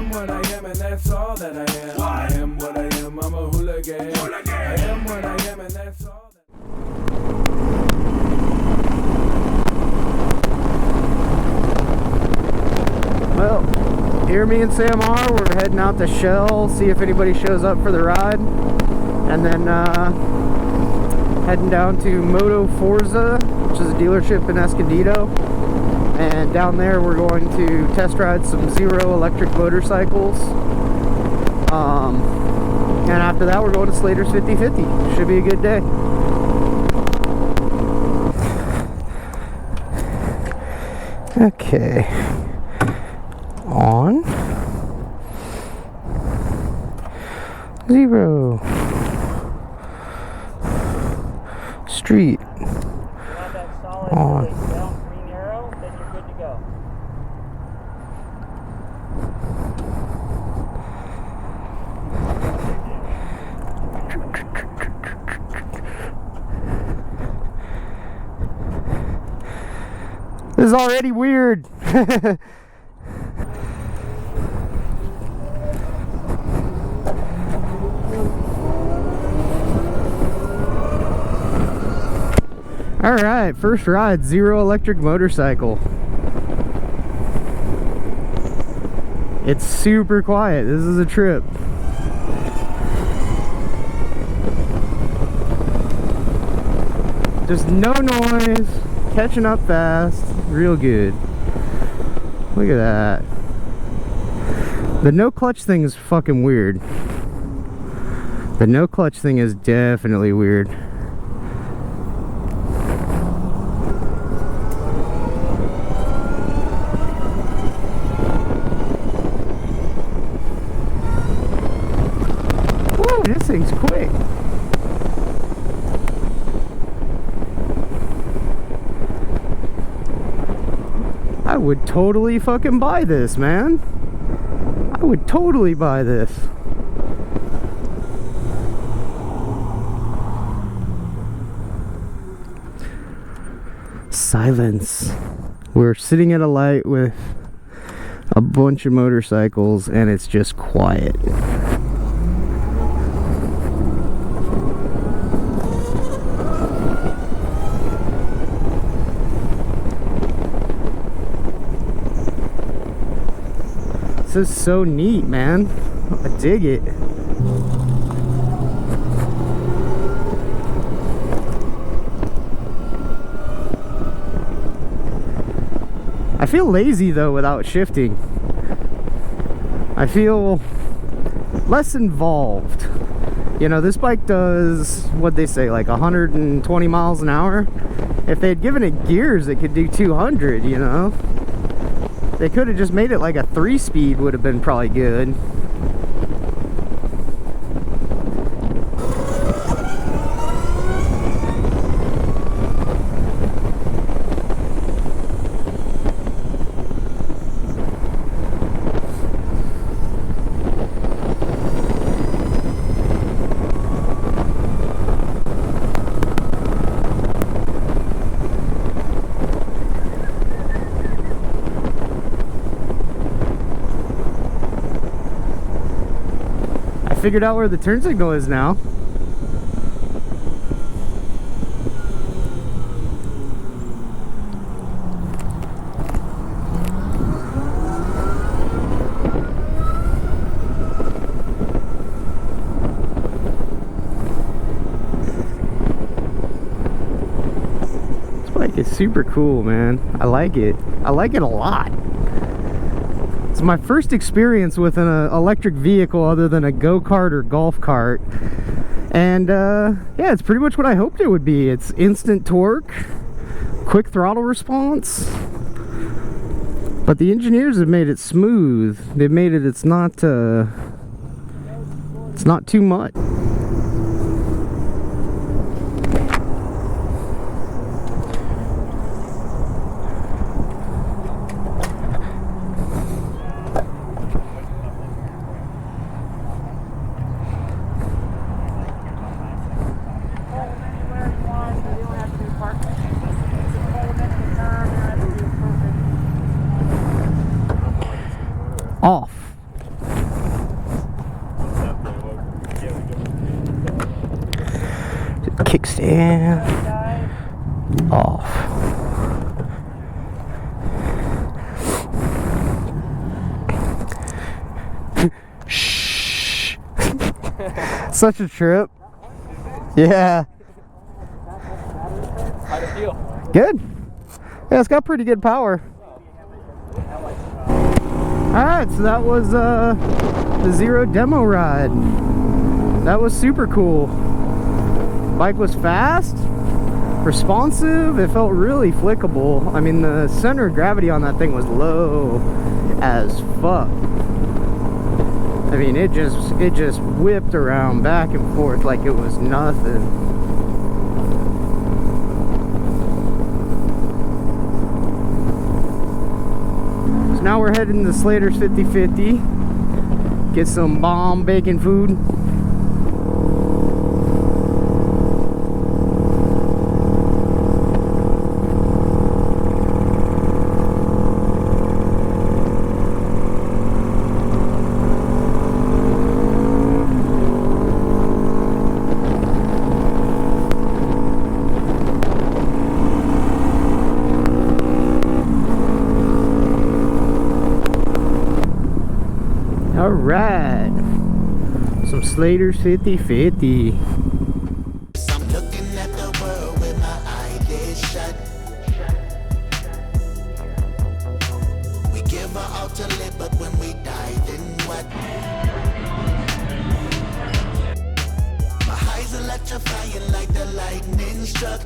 am what I am, and that's all that I am. What? I am what I am, I'm a hooligan. I am what I am, and that's all that Well, here me and Sam are. We're heading out to Shell, see if anybody shows up for the ride. And then heading down to Moto Forza, which is a dealership in Escondido. And down there we're going to test ride some zero electric motorcycles. And after that we're going to Slater's 50/50. Should be a good day. Okay. On. Zero. Street. On. Green arrow, then you're good to go. This is already weird. Alright, first ride, zero electric motorcycle. It's super quiet. This is a trip. Just no noise, catching up fast, real good. Look at that. The no clutch thing is fucking weird. The no clutch thing is definitely weird. This thing's quick. I would totally fucking buy this, man. I would totally buy this. Silence. We're sitting at a light with a bunch of motorcycles and it's just quiet. This is so neat, man. I dig it. I feel lazy though without shifting. I feel less involved. You know, this bike does, what'd they say, like 120 miles an hour? If they had given it gears, it could do 200, you know? They could have just made it like a 3-speed, would have been probably good. Figured out where the turn signal is now. This bike is super cool, man. I like it. I like it a lot. It's my first experience with an electric vehicle other than a go-kart or golf cart. And yeah, it's pretty much what I hoped it would be. It's instant torque, quick throttle response. But the engineers have made it smooth. They've made it, it's not too much. Off. Kickstand off. Shh. Such a trip. Yeah. How'd it feel? Good. Yeah, it's got pretty good power. Alright, so that was the Zero demo ride. That was super cool. Bike was fast, responsive, it felt really flickable. I mean, the center of gravity on that thing was low as fuck. I mean, it just whipped around back and forth like it was nothing. So now we're heading to Slater's 50/50. Get some bomb bacon food. Alright, some Slater's 50/50. I'm looking at the world with my eyelids shut. We give our all to live, but when we die, then what? My highs electrifying like the lightning struck.